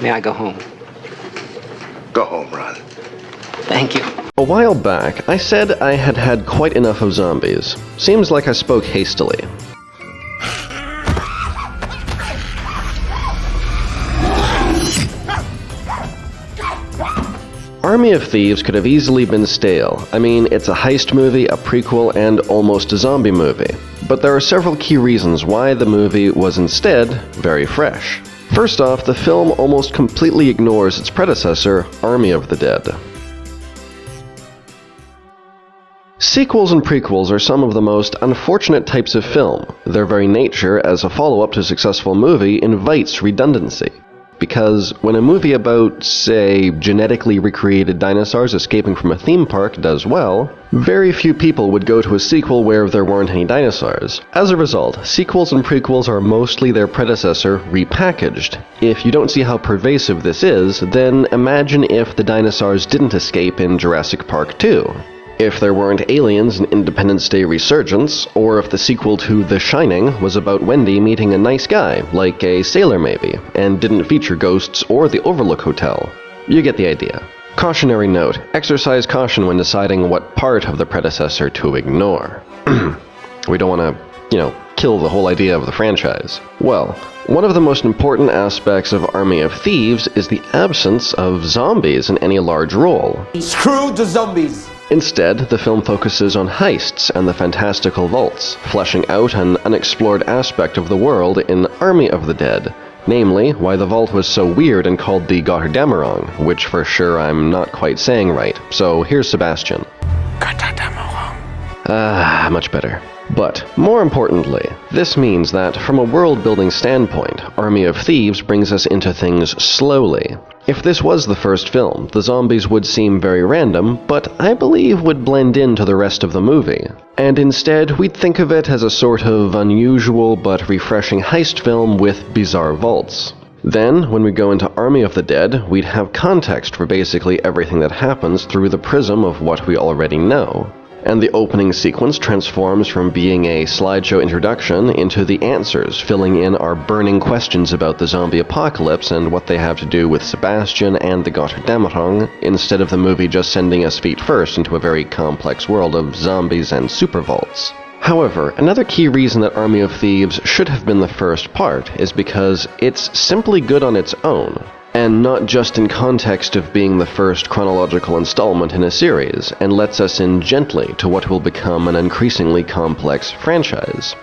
May I go home? Go home, Ron. Thank you. A while back, I said I had had quite enough of zombies. Seems like I spoke hastily. Army of Thieves could have easily been stale. I mean, it's a heist movie, a prequel, and almost a zombie movie. But there are several key reasons why the movie was instead very fresh. First off, the film almost completely ignores its predecessor, Army of the Dead. Sequels and prequels are some of the most unfortunate types of film. Their very nature as a follow-up to a successful movie invites redundancy. Because when a movie about, say, genetically recreated dinosaurs escaping from a theme park does well, very few people would go to a sequel where there weren't any dinosaurs. As a result, sequels and prequels are mostly their predecessor repackaged. If you don't see how pervasive this is, then imagine if the dinosaurs didn't escape in Jurassic Park 2. If there weren't aliens in Independence Day Resurgence, or if the sequel to The Shining was about Wendy meeting a nice guy, like a sailor maybe, and didn't feature ghosts or the Overlook Hotel. You get the idea. Cautionary note, exercise caution when deciding what part of the predecessor to ignore. We don't want to, kill the whole idea of the franchise. Well, one of the most important aspects of Army of Thieves is the absence of zombies in any large role. Screw the zombies! Instead, the film focuses on heists and the fantastical vaults, fleshing out an unexplored aspect of the world in Army of the Dead, namely, why the vault was so weird and called the Götterdämmerung, which for sure I'm not quite saying right, so here's Sebastian. Götterdämmerung. Much better. But, more importantly, this means that from a world-building standpoint, Army of Thieves brings us into things slowly. If this was the first film, the zombies would seem very random, but I believe would blend into the rest of the movie. And instead, we'd think of it as a sort of unusual but refreshing heist film with bizarre vaults. Then, when we go into Army of the Dead, we'd have context for basically everything that happens through the prism of what we already know. And the opening sequence transforms from being a slideshow introduction into the answers, filling in our burning questions about the zombie apocalypse and what they have to do with Sebastian and the Götterdämmerung, instead of the movie just sending us feet first into a very complex world of zombies and super vaults. However, another key reason that Army of Thieves should have been the first part is because it's simply good on its own. And not just in context of being the first chronological installment in a series, and lets us in gently to what will become an increasingly complex franchise.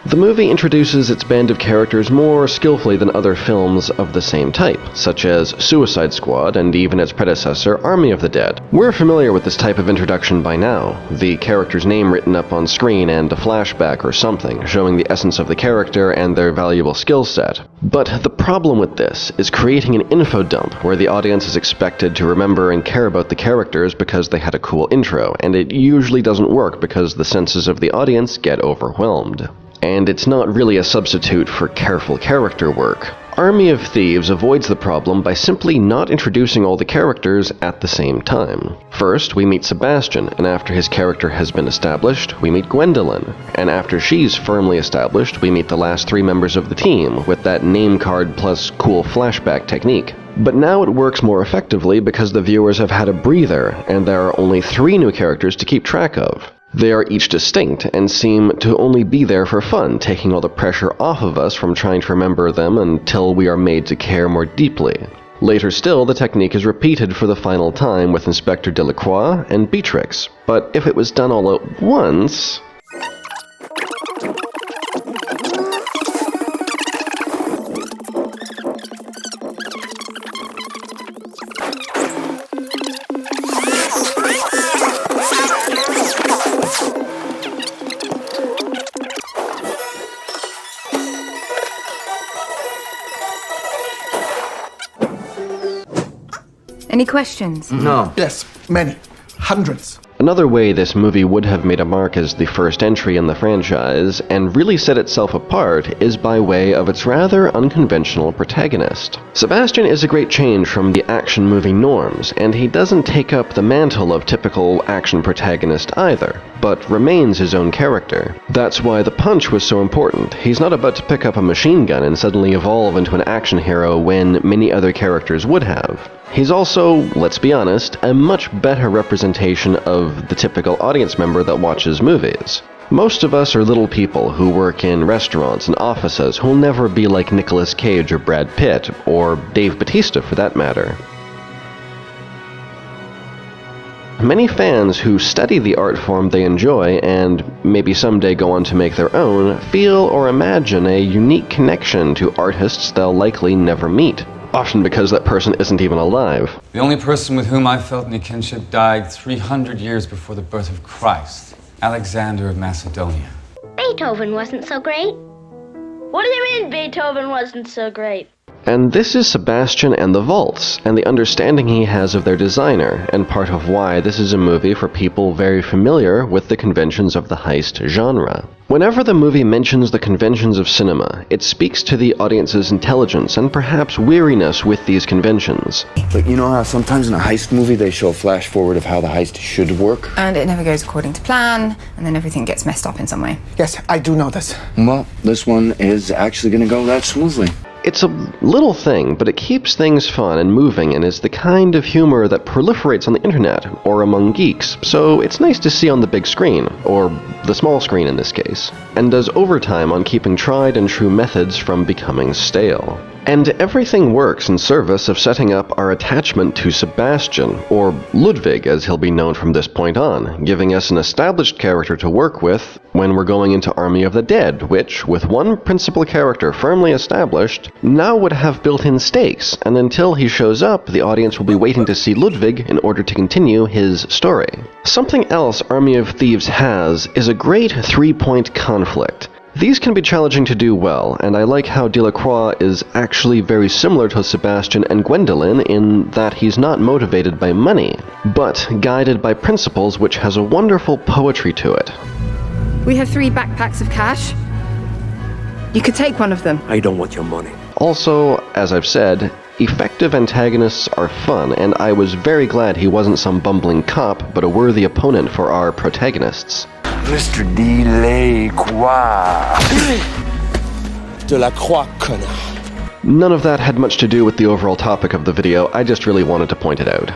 The movie introduces its band of characters more skillfully than other films of the same type, such as Suicide Squad and even its predecessor, Army of the Dead. We're familiar with this type of introduction by now, the character's name written up on screen and a flashback or something, showing the essence of the character and their valuable skill set. But the problem with this is creating an info dump where the audience is expected to remember and care about the characters because they had a cool intro, and it usually doesn't work because the senses of the audience get overwhelmed. And it's not really a substitute for careful character work. Army of Thieves avoids the problem by simply not introducing all the characters at the same time. First, we meet Sebastian, and after his character has been established, we meet Gwendolyn. And after she's firmly established, we meet the last three members of the team, with that name card plus cool flashback technique. But now it works more effectively because the viewers have had a breather, and there are only 3 new characters to keep track of. They are each distinct and seem to only be there for fun, taking all the pressure off of us from trying to remember them until we are made to care more deeply. Later still, the technique is repeated for the final time with Inspector Delacroix and Beatrix, but if it was done all at once... Any questions? No. Yes, many. Hundreds. Another way this movie would have made a mark as the first entry in the franchise, and really set itself apart, is by way of its rather unconventional protagonist. Sebastian is a great change from the action movie norms, and he doesn't take up the mantle of typical action protagonist either, but remains his own character. That's why the punch was so important. He's not about to pick up a machine gun and suddenly evolve into an action hero when many other characters would have. He's also, let's be honest, a much better representation of the typical audience member that watches movies. Most of us are little people who work in restaurants and offices who'll never be like Nicolas Cage or Brad Pitt, or Dave Bautista for that matter. Many fans who study the art form they enjoy and maybe someday go on to make their own feel or imagine a unique connection to artists they'll likely never meet. Often because that person isn't even alive. The only person with whom I felt any kinship died 300 years before the birth of Christ, Alexander of Macedonia. Beethoven wasn't so great. What do you mean Beethoven wasn't so great? And this is Sebastian and the Vaults, and the understanding he has of their designer, and part of why this is a movie for people very familiar with the conventions of the heist genre. Whenever the movie mentions the conventions of cinema, it speaks to the audience's intelligence and perhaps weariness with these conventions. But you know how sometimes in a heist movie they show a flash forward of how the heist should work? And it never goes according to plan, and then everything gets messed up in some way. Yes, I do know this. Well, this one is actually going to go that smoothly. It's a little thing, but it keeps things fun and moving and is the kind of humor that proliferates on the internet or among geeks, so it's nice to see on the big screen, or the small screen in this case, and does overtime on keeping tried and true methods from becoming stale. And everything works in service of setting up our attachment to Sebastian, or Ludwig as he'll be known from this point on, giving us an established character to work with when we're going into Army of the Dead, which, with one principal character firmly established, now would have built-in stakes, and until he shows up, the audience will be waiting to see Ludwig in order to continue his story. Something else Army of Thieves has is a great three-point conflict. These can be challenging to do well, and I like how Delacroix is actually very similar to Sebastian and Gwendolen in that he's not motivated by money, but guided by principles which has a wonderful poetry to it. We have 3 backpacks of cash. You could take one of them. I don't want your money. Also, as I've said, effective antagonists are fun, and I was very glad he wasn't some bumbling cop, but a worthy opponent for our protagonists. Mr. Delacroix. Delacroix, connard. None of that had much to do with the overall topic of the video, I just really wanted to point it out.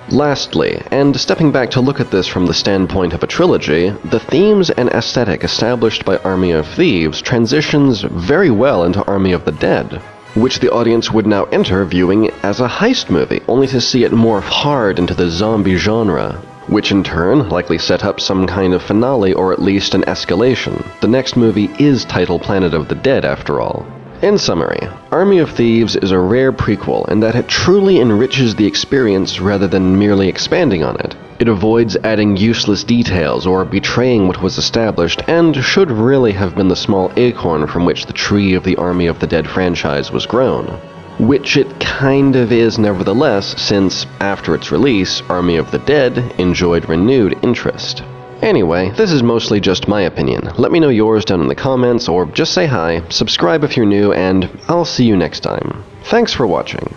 Lastly, and stepping back to look at this from the standpoint of a trilogy, the themes and aesthetic established by Army of Thieves transitions very well into Army of the Dead, which the audience would now enter viewing as a heist movie, only to see it morph hard into the zombie genre, which in turn likely set up some kind of finale or at least an escalation. The next movie is titled Planet of the Dead after all. In summary, Army of Thieves is a rare prequel in that it truly enriches the experience rather than merely expanding on it. It avoids adding useless details or betraying what was established and should really have been the small acorn from which the tree of the Army of the Dead franchise was grown. Which it kind of is nevertheless, since after its release, Army of the Dead enjoyed renewed interest. Anyway, this is mostly just my opinion. Let me know yours down in the comments, or just say hi, subscribe if you're new, and I'll see you next time. Thanks for watching.